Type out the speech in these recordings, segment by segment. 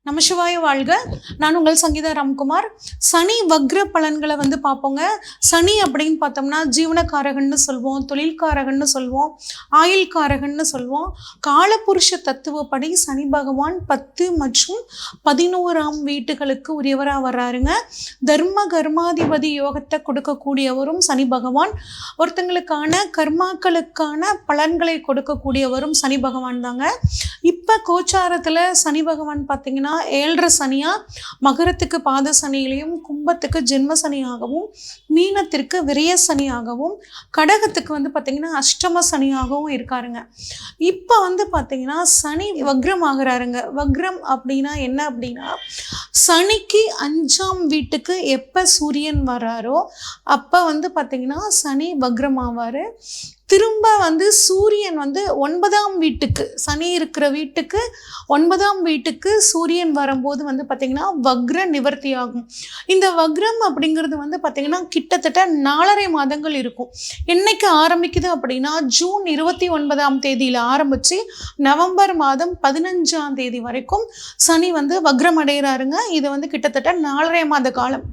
நமசிவாய வாழ்க. நான் உங்கள் சங்கீதா ராம்குமார். சனி வக்ர பலன்களை பார்ப்போங்க. சனி அப்படின்னு பார்த்தோம்னா ஜீவனக்காரகன்னு சொல்வோம், தொழில்காரகன்னு சொல்வோம், ஆயுள்காரகன்னு சொல்வோம். காலபுருஷ தத்துவப்படி சனி பகவான் 10 மற்றும் 11ஆம் வீட்டுகளுக்கு உரியவராக வர்றாருங்க. தர்ம கர்மாதிபதி யோகத்தை கொடுக்கக்கூடியவரும் சனி பகவான். ஒருத்தங்களுக்கான கர்மாக்களுக்கான பலன்களை கொடுக்கக்கூடியவரும் சனி பகவான் தாங்க. இப்போ கோச்சாரத்தில் சனி பகவான் பார்த்தீங்கன்னா 7.5 சனியா மகரத்துக்கு பாத சனியிலையும், கும்பத்துக்கு ஜென்ம சனியாகவும், மீனத்திற்கு விரய சனியாகவும், கடகத்துக்கு பார்த்தீங்கன்னா அஷ்டம சனியாகவும் இருக்காருங்க. இப்போ பார்த்தீங்கன்னா சனி வக்ரம் ஆகிறாருங்க. வக்ரம் அப்படின்னா என்ன அப்படின்னா, சனிக்கு 5ஆம் வீட்டுக்கு எப்போ சூரியன் வராரோ அப்போ பார்த்தீங்கன்னா சனி வக்ரம் ஆவார். திரும்ப சூரியன் 9ஆம் வீட்டுக்கு, சனி இருக்கிற வீட்டுக்கு 9ஆம் வீட்டுக்கு சூரியன் வரும்போது பார்த்தீங்கன்னா வக்ர நிவர்த்தி ஆகும். இந்த வக்ரம் அப்படிங்கிறது பார்த்தீங்கன்னா கிட்டத்தட்ட 4.5 மாதங்கள் இருக்கும். என்னைக்கு ஆரம்பிக்குது அப்படின்னா ஜூன் 29ஆம் தேதியில் ஆரம்பித்து நவம்பர் மாதம் 15ஆம் தேதி வரைக்கும் சனி வக்ரம் அடைகிறாருங்க. இது கிட்டத்தட்ட 4.5 மாத காலம்.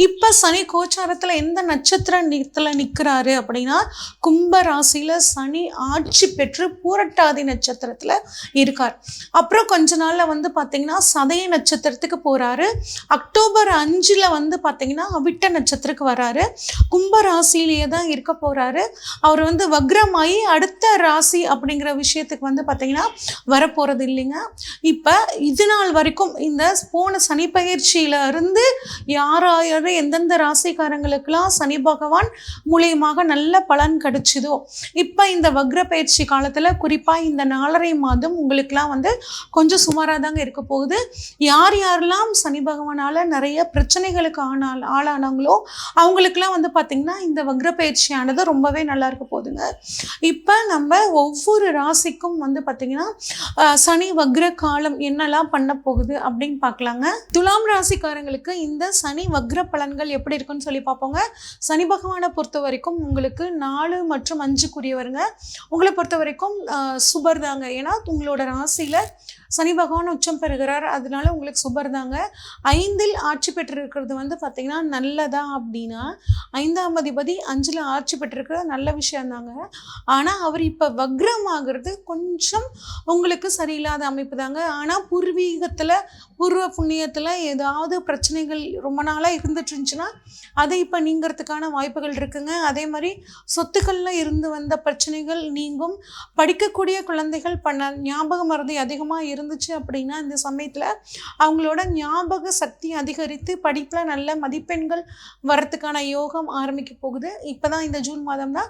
இப்போ சனி கோச்சாரத்தில் எந்த நட்சத்திரத்தில் நிற்கிறாரு அப்படின்னா கும்ப ராசியில் சனி ஆட்சி பெற்று பூரட்டாதி நட்சத்திரத்தில் இருக்கார். அப்புறம் கொஞ்ச நாளில் பார்த்தீங்கன்னா சதய நட்சத்திரத்துக்கு போகிறாரு. அக்டோபர் 5 பார்த்தீங்கன்னா அவிட்ட நட்சத்திரத்துக்கு வராரு. கும்ப ராசியிலேயே தான் இருக்க போகிறாரு. அவர் வக்ரமாகி அடுத்த ராசி அப்படிங்கிற விஷயத்துக்கு பார்த்தீங்கன்னா வரப்போகிறது இல்லைங்க. இப்போ இது நாள் வரைக்கும் இந்த போன சனி பயிற்சியில இருந்து யார் எந்தெந்த ராசிக்காரங்களுக்கெல்லாம் சனி பகவான் மூலியமாக நல்ல பலன் கிடைச்சதோ, இப்போ இந்த வக்ர பயிற்சி காலத்தில் குறிப்பாக இந்த 4.5 மாதம் உங்களுக்கெல்லாம் கொஞ்சம் சுமாராக தாங்க இருக்க போகுது. யார் யாரெல்லாம் சனி பகவானால் நிறைய பிரச்சனைகளுக்கு ஆளானாங்களோ அவங்களுக்கெல்லாம் பார்த்தீங்கன்னா இந்த வக்ர பயிற்சியானது ரொம்பவே நல்லா இருக்க போகுதுங்க. இப்போ நம்ம ஒவ்வொரு ராசிக்கும் பார்த்தீங்கன்னா சனி வக்ர காலம் என்னெல்லாம் பண்ண போகுது அப்படின்னு பார்க்கலாங்க. துலாம் ராசிக்காரங்களுக்கு இந்த சனி வக்ர பலன்கள் எப்படி இருக்குன்னு சொல்லி பார்ப்போங்க. சனி பகவானை பொறுத்த வரைக்கும் உங்களுக்கு 4 மற்றும் 5க்குரியவருங்க. உங்களை பொறுத்த வரைக்கும் சுபர் தாங்க. ஏன்னா உங்களோட ராசியில் சனி பகவான் உச்சம் பெறுகிறார், அதனால உங்களுக்கு சுபர் தாங்க. 5இல் ஆட்சி பெற்றிருக்கிறது பார்த்தீங்கன்னா நல்லதா அப்படின்னா 5ஆம் அதிபதி 5இல் ஆட்சி பெற்றிருக்கிறது நல்ல விஷயம் தாங்க. ஆனால் அவர் இப்போ வக்ரம் ஆகிறது கொஞ்சம் உங்களுக்கு சரியில்லாத அமைப்பு தாங்க. ஆனால் பூர்வீகத்தில் பூர்வ புண்ணியத்தில் ஏதாவது பிரச்சனைகள் ரொம்ப நாளாக இருந்துட்டு இருந்துச்சுன்னா அதை இப்போ நீங்கிறதுக்கான வாய்ப்புகள் இருக்குங்க. அதே மாதிரி சொத்துக்களில் இருந்து வந்த பிரச்சனைகள் நீங்கும். படிக்கக்கூடிய குழந்தைகள் ஞாபக மறதி அதிகமாக இருந்துச்சு அப்படின்னா இந்த சமயத்தில் அவங்களோட ஞாபக சக்தி அதிகரித்து படிப்பில் நல்ல மதிப்பெண்கள் வரத்துக்கான யோகம் ஆரம்பிக்க போகுது. இப்போ தான் இந்த ஜூன் மாதம் தான்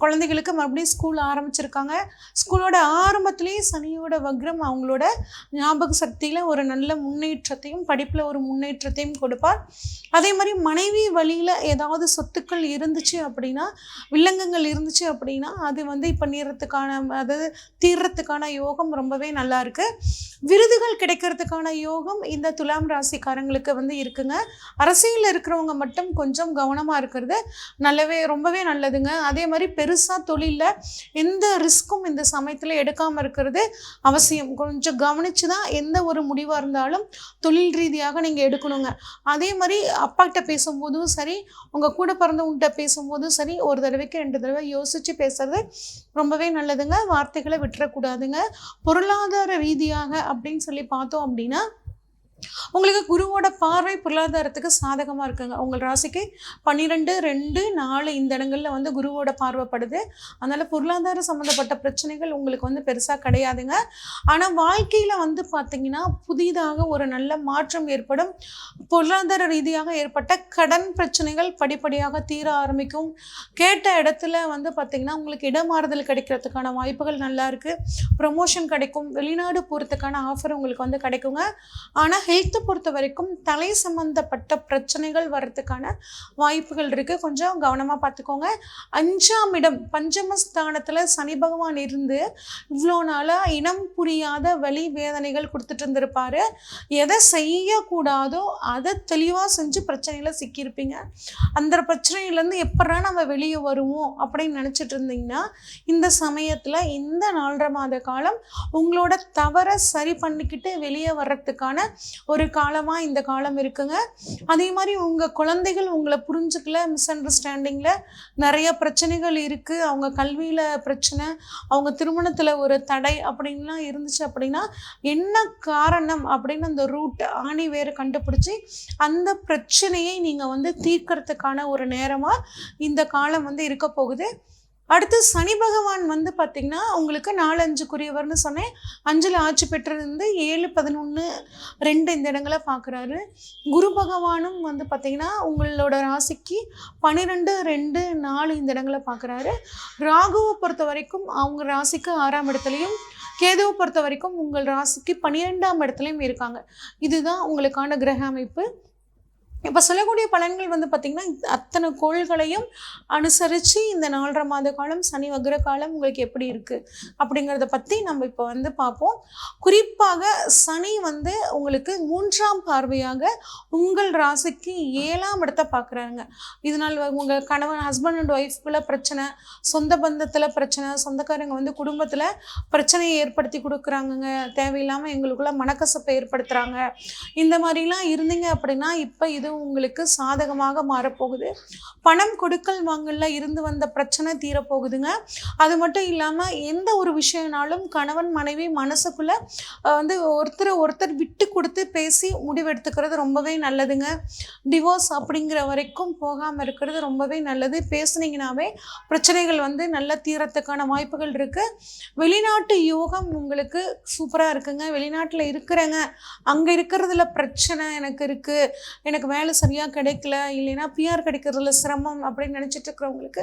குழந்தைகளுக்கு மறுபடியும் ஸ்கூல் ஆரம்பிச்சிருக்காங்க. ஸ்கூலோட ஆரம்பத்திலேயே சனியோட வக்ரம் அவங்களோட ஞாபக சக்தியில் ஒரு நல்ல முன்னேற்றத்தையும் படிப்பில் ஒரு முன்னேற்றத்தையும் கொடுப்பார். அதே மாதிரி மனைவி வழியில் ஏதாவது சொத்துக்கள் இருந்துச்சு அப்படின்னா, வில்லங்கங்கள் இருந்துச்சு அப்படின்னா அது இப்போ அதாவது தீர்றதுக்கான யோகம் ரொம்பவே நல்லா இருக்கு. விருதுகள் கிடைக்கிறதுக்கான யோகம் இந்த துலாம் ராசிக்காரங்களுக்கு இருக்குங்க. அரசியலில் இருக்கிறவங்க மட்டும் கொஞ்சம் கவனமாக இருக்கிறது ரொம்பவே நல்லதுங்க. அதே மாதிரி பெருசாக தொழிலில் எந்த ரிஸ்க்கும் இந்த சமயத்தில் எடுக்காமல் இருக்கிறது அவசியம். கொஞ்சம் கவனித்து தான் எந்த ஒரு முடிவாக இருந்தாலும் தொழில் ரீதியாக நீங்கள் எடுக்கணுங்க. அதே மாதிரி அப்பாக்கிட்ட பேசும்போதும் சரி, உங்கள் கூட பிறந்தவங்ககிட்ட பேசும்போதும் சரி, ஒரு தடவைக்கு 2 தடவை யோசித்து பேசுறது ரொம்பவே நல்லதுங்க. வார்த்தைகளை விட்டுறக்கூடாதுங்க. பொருளாதார ரீதியாக அப்படின்னு சொல்லி பார்த்தோம் அப்படின்னா உங்களுக்கு குருவோட பார்வை பொருளாதாரத்துக்கு சாதகமாக இருக்குங்க. உங்கள் ராசிக்கு 12, 2, 4 இந்த இடங்களில் குருவோட பார்வைப்படுது. அதனால் பொருளாதார சம்மந்தப்பட்ட பிரச்சனைகள் உங்களுக்கு பெருசாக கிடையாதுங்க. ஆனால் வாழ்க்கையில் பார்த்தீங்கன்னா புதிதாக ஒரு நல்ல மாற்றம் ஏற்படும். பொருளாதார ரீதியாக ஏற்பட்ட கடன் பிரச்சனைகள் படிப்படியாக தீர ஆரம்பிக்கும். கேட்ட இடத்துல பார்த்தீங்கன்னா உங்களுக்கு இடமாறுதல் கிடைக்கிறதுக்கான வாய்ப்புகள் நல்லா இருக்குது. ப்ரொமோஷன் கிடைக்கும். வெளிநாடு போகிறதுக்கான ஆஃபர் உங்களுக்கு கிடைக்குங்க. ஆனால் ஹெல்த்தை பொறுத்த வரைக்கும் தலை சம்பந்தப்பட்ட பிரச்சனைகள் வர்றதுக்கான வாய்ப்புகள் இருக்குது. கொஞ்சம் கவனமாக பார்த்துக்கோங்க. 5ஆம் இடம் பஞ்சமஸ்தானத்தில் சனி பகவான் இருந்து இவ்வளோ நாளாக இனம் புரியாத வலி வேதனைகள் கொடுத்துட்டு இருந்திருப்பாரு. எதை செய்யக்கூடாதோ அதை தெளிவாக செஞ்சு பிரச்சனையில் சிக்கியிருப்பீங்க. அந்த பிரச்சனையிலேருந்து எப்படா நம்ம வெளியே வருவோம் அப்படின்னு நினச்சிட்டு இருந்தீங்கன்னா இந்த சமயத்தில் இந்த 4.5 மாத காலம் உங்களோட தவறை சரி பண்ணிக்கிட்டு வெளியே வர்றதுக்கான ஒரு காலமாக இந்த காலம் இருக்குங்க. அதே மாதிரி உங்கள் குழந்தைகள் உங்களை புரிஞ்சுக்கல, மிஸ் அண்டர்ஸ்டாண்டிங்கில் நிறைய பிரச்சனைகள் இருக்குது, அவங்க கல்வியில் பிரச்சனை, அவங்க திருமணத்தில் ஒரு தடை அப்படின்லாம் இருந்துச்சு அப்படின்னா என்ன காரணம் அப்படின்னு அந்த ரூட் ஆணி வேறு கண்டுபிடிச்சி அந்த பிரச்சனையை நீங்கள் தீர்க்கறதுக்கான ஒரு நேரமாக இந்த காலம் இருக்க போகுது. அடுத்து சனி பகவான் பார்த்திங்கன்னா உங்களுக்கு 4-5 சொன்னேன். 5ல் ஆட்சி பெற்றிருந்து 7, 11, 2 இந்த இடங்களை பார்க்குறாரு. குரு பகவானும் பார்த்திங்கன்னா உங்களோட ராசிக்கு 12, 2, 4 இந்த இடங்களை பார்க்குறாரு. ராகுவை பொறுத்த வரைக்கும் அவங்க ராசிக்கு 6ஆம் இடத்துலையும், கேதுவை பொறுத்த வரைக்கும் உங்கள் ராசிக்கு 12ஆம் இடத்துலையும் இருக்காங்க. இதுதான் உங்களுக்கான கிரக அமைப்பு. இப்போ சொல்லக்கூடிய பலன்கள் பார்த்திங்கன்னா அத்தனை கோள்களையும் அனுசரித்து இந்த 4.5 மாத காலம் சனி வக்ர காலம் உங்களுக்கு எப்படி இருக்குது அப்படிங்கிறத பற்றி நம்ம இப்போ பார்ப்போம். குறிப்பாக சனி உங்களுக்கு 3ஆம் பார்வையாக உங்கள் ராசிக்கு 7ஆம் இடத்தை பார்க்குறாங்க. இதனால் உங்கள் கணவன் ஹஸ்பண்ட் அண்ட் ஒய்ஃப்குள்ளே பிரச்சனை, சொந்த பந்தத்தில் பிரச்சனை, சொந்தக்காரங்க குடும்பத்தில் பிரச்சனையை ஏற்படுத்தி கொடுக்குறாங்கங்க, தேவையில்லாமல் எங்களுக்குள்ள மனக்கசப்பை ஏற்படுத்துகிறாங்க. இந்த மாதிரிலாம் இருந்தீங்க அப்படின்னா இப்போ இது உங்களுக்கு சாதகமாக மாறப்போகுது. பணம் கொடுக்கல் வாங்கல இருந்து வந்த பிரச்சனை தீரப்போகுதுங்க. அது மட்டும் இல்லாமல் எந்த ஒரு விஷயம்னாலும் கணவன் மனைவி மனசுக்குள்ள ஒருத்தர் விட்டு கொடுத்து பேசி முடிவெடுத்துக்கிறது ரொம்பவே நல்லதுங்க. டிவோர்ஸ் அப்படிங்கிற வரைக்கும் போகாமல் இருக்கிறது ரொம்பவே நல்லது. பேசுனீங்கன்னாவே பிரச்சனைகள் நல்லா தீரத்துக்கான வாய்ப்புகள் இருக்குது. வெளிநாட்டு யோகம் உங்களுக்கு சூப்பராக இருக்குங்க. வெளிநாட்டில் இருக்கிறேங்க, அங்கே இருக்கிறதுல பிரச்சனை எனக்கு இருக்குது, எனக்கு வேலை சரியாக கிடைக்கல, இல்லைன்னா பிஆர் கிடைக்கிறதுல சிரமம் அப்படின்னு நினச்சிட்டு இருக்கிறவங்களுக்கு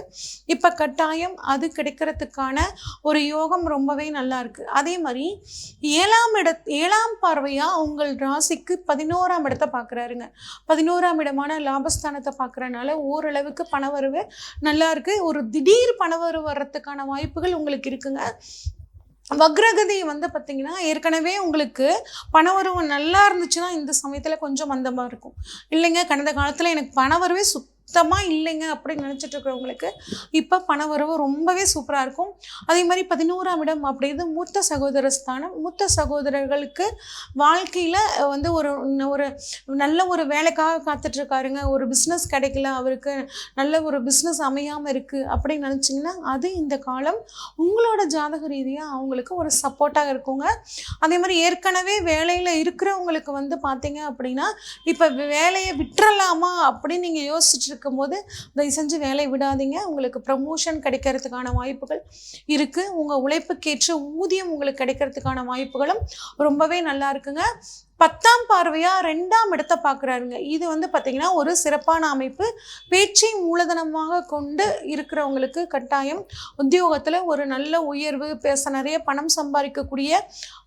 இப்போ கட்டாயம் அது கிடைக்கிறதுக்கான ஒரு யோகம் ரொம்பவே நல்லா இருக்குது. அதே மாதிரி 7ஆம் பார்வையாக உங்கள் ராசிக்கு 11ஆம் இடத்தை பார்க்குறாருங்க. 11ஆம் இடமான லாபஸ்தானத்தை பார்க்குறதுனால ஓரளவுக்கு பணவரவு நல்லா இருக்குது. ஒரு திடீர் பணவரவு வர்றதுக்கான வாய்ப்புகள் உங்களுக்கு இருக்குங்க. வக்ரகதி பார்த்திங்கன்னா ஏற்கனவே உங்களுக்கு பணவரவு நல்லா இருந்துச்சுன்னா இந்த சமயத்தில் கொஞ்சம் மந்தமாக இருக்கும். இல்லைங்க கடந்த காலத்தில் எனக்கு பணவரவே சுத்தமாக இல்லைங்க அப்படின்னு நினச்சிட்டு இருக்கிறவங்களுக்கு இப்போ பணவரவு ரொம்பவே சூப்பராக இருக்கும். அதே மாதிரி 11ஆம் இடம் அப்படிங்கிறது மூத்த சகோதர ஸ்தானம். மூத்த சகோதரர்களுக்கு வாழ்க்கையில் ஒரு நல்ல ஒரு வேலைக்காக காத்துட்ருக்காருங்க, ஒரு பிஸ்னஸ் கிடைக்கல, அவருக்கு நல்ல ஒரு பிஸ்னஸ் அமையாமல் இருக்குது அப்படின்னு நினச்சிங்கன்னா அது இந்த காலம் உங்களோட ஜாதக ரீதியாக அவங்களுக்கு ஒரு சப்போர்ட்டாக இருக்குங்க. அதே மாதிரி ஏற்கனவே வேலையில் இருக்கிறவங்களுக்கு பார்த்தீங்க அப்படின்னா இப்போ வேலையை விட்டுறலாமா அப்படின்னு நீங்கள் யோசிச்சுட்டு இருக்கும்போது தயவு செஞ்சு வேலையை விடாதீங்க. உங்களுக்கு ப்ரமோஷன் கிடைக்கிறதுக்கான வாய்ப்புகள் இருக்குது. உங்கள் உழைப்புக்கேற்ற ஊதியம் உங்களுக்கு கிடைக்கிறதுக்கான வாய்ப்புகளும் ரொம்பவே நல்லா இருக்குங்க. 10ஆம் பார்வையாக 2ஆம் இடத்தை பார்க்குறாருங்க. இது பார்த்திங்கன்னா ஒரு சிறப்பான அமைப்பு. பேச்சை மூலதனமாக கொண்டு இருக்கிறவங்களுக்கு கட்டாயம் உத்தியோகத்தில் ஒரு நல்ல உயர்வு, நிறைய பணம் சம்பாதிக்கக்கூடிய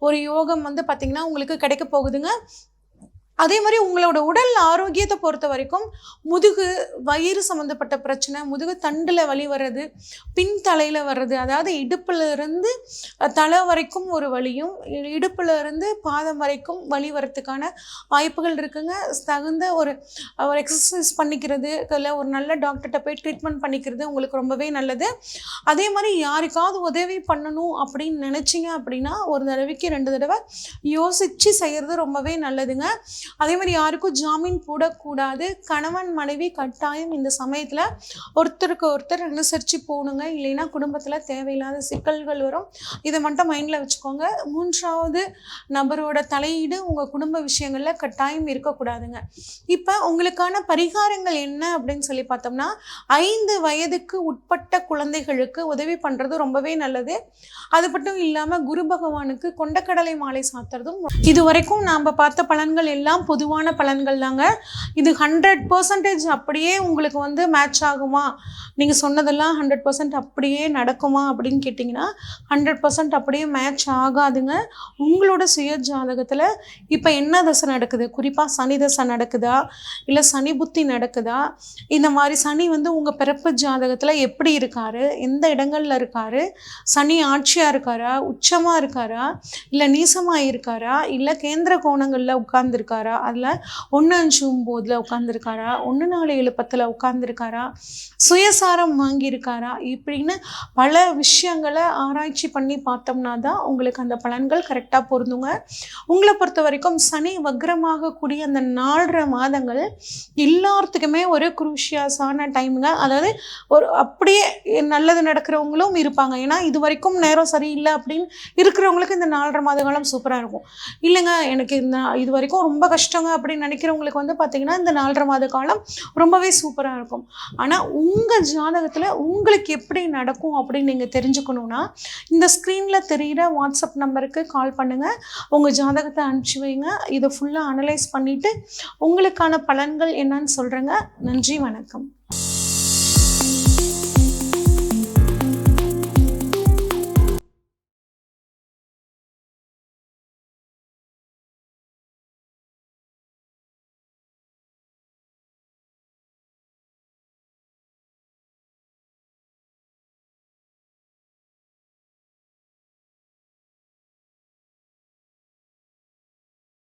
ஒரு யோகம் பார்த்திங்கன்னா உங்களுக்கு கிடைக்க போகுதுங்க. அதே மாதிரி உங்களோட உடல் ஆரோக்கியத்தை பொறுத்த வரைக்கும் முதுகு வயிறு சம்மந்தப்பட்ட பிரச்சனை, முதுகு தண்டில் வலி வர்றது, பின் தலையில் வர்றது, அதாவது இடுப்புலேருந்து தலை வரைக்கும் ஒரு வலியும், இடுப்புலேருந்து பாதம் வரைக்கும் வலி வரத்துக்கான வாய்ப்புகள் இருக்குங்க. தகுந்த ஒரு எக்ஸசைஸ் பண்ணிக்கிறது, இல்லை ஒரு நல்ல டாக்டர்கிட்ட போய் ட்ரீட்மெண்ட் பண்ணிக்கிறது உங்களுக்கு ரொம்பவே நல்லது. அதே மாதிரி யாருக்காவது உதவி பண்ணணும் அப்படின்னு நினச்சிங்க அப்படின்னா ஒரு தடவைக்கு 2 தடவை யோசித்து செய்கிறது ரொம்பவே நல்லதுங்க. அதே மாதிரி யாருக்கும் ஜாமீன் போடக்கூடாது. கணவன் மனைவி கட்டாயம் இந்த சமயத்தில் ஒருத்தருக்கு ஒருத்தர் அனுசரித்து போகணுங்க, இல்லைன்னா குடும்பத்தில் தேவையில்லாத சிக்கல்கள் வரும். இதை மட்டும் மைண்டில் வச்சுக்கோங்க. 3வது நபரோட தலையீடு உங்கள் குடும்ப விஷயங்களில் கட்டாயம் இருக்கக்கூடாதுங்க. இப்போ உங்களுக்கான பரிகாரங்கள் என்ன அப்படின்னு சொல்லி பார்த்தோம்னா 5 வயதுக்கு உட்பட்ட குழந்தைகளுக்கு உதவி பண்ணுறது ரொம்பவே நல்லது. அது மட்டும் இல்லாமல் குரு பகவானுக்கு கொண்டக்கடலை மாலை சாத்துறதும். இது வரைக்கும் நாம் பார்த்த பலன்கள் எல்லாம் இதெல்லாம் பொதுவான பலன்கள் தாங்க. இது 100% அப்படியே உங்களுக்கு வந்து மேட்ச் ஆகுமா, நீங்கள் சொன்னதெல்லாம் 100% அப்படியே நடக்குமா அப்படின்னு கேட்டிங்கன்னா 100% அப்படியே மேட்ச் ஆகாதுங்க. உங்களோட சுய ஜாதகத்தில் இப்போ என்ன தசை நடக்குது, குறிப்பாக சனி தசை நடக்குதா, இல்லை சனி புத்தி நடக்குதா, இந்த மாதிரி சனி வந்து உங்கள் பிறப்பு ஜாதகத்தில் எப்படி இருக்காரு, எந்த இடங்களில் இருக்காரு, சனி ஆட்சியாக இருக்காரா, உச்சமாக இருக்காரா, இல்லை நீசமாக இருக்காரா, இல்லை கேந்திர கோணங்களில் உட்கார்ந்துருக்காரா, அதில் 1-5-9 உட்கார்ந்துருக்காரா, 1-4-7-10 உட்கார்ந்துருக்காரா, சுயசாரம் வாங்கியிருக்காரா, இப்படின்னு பல விஷயங்களை ஆராய்ச்சி பண்ணி பார்த்தோம்னா தான் உங்களுக்கு அந்த பலன்கள் கரெக்டாக பொருந்துங்க. உங்களை பொறுத்த வரைக்கும் சனி வக்ரமாகக்கூடிய அந்த 4.5 மாதங்கள் எல்லாத்துக்குமே ஒரு குரூஷியஸான டைமுங்க. அதாவது ஒரு அப்படியே நல்லது நடக்கிறவங்களும் இருப்பாங்க. ஏன்னா இது வரைக்கும் நேரம் சரியில்லை அப்படின்னு இருக்கிறவங்களுக்கு இந்த 4.5 மாத காலம் சூப்பராக இருக்கும். இல்லைங்க எனக்கு இது வரைக்கும் ரொம்ப கஷ்டங்க அப்படின்னு நினைக்கிறவங்களுக்கு வந்து பார்த்திங்கன்னா இந்த 4.5 மாத காலம் ரொம்பவே சூப்பராக இருக்கும். ஆனால் உங்கள் ஜாதகத்தில் உங்களுக்கு எப்படி நடக்கும் அப்படின்னு நீங்கள் தெரிஞ்சுக்கணுன்னா இந்த ஸ்க்ரீனில் தெரிகிற வாட்ஸ்அப் நம்பருக்கு கால் பண்ணுங்கள். உங்கள் ஜாதகத்தை அனுப்பிச்சி வைங்க. இதை ஃபுல்லாக அனலைஸ் பண்ணிவிட்டு உங்களுக்கான பலன்கள் என்னன்னு சொல்கிறேங்க. நன்றி, வணக்கம்.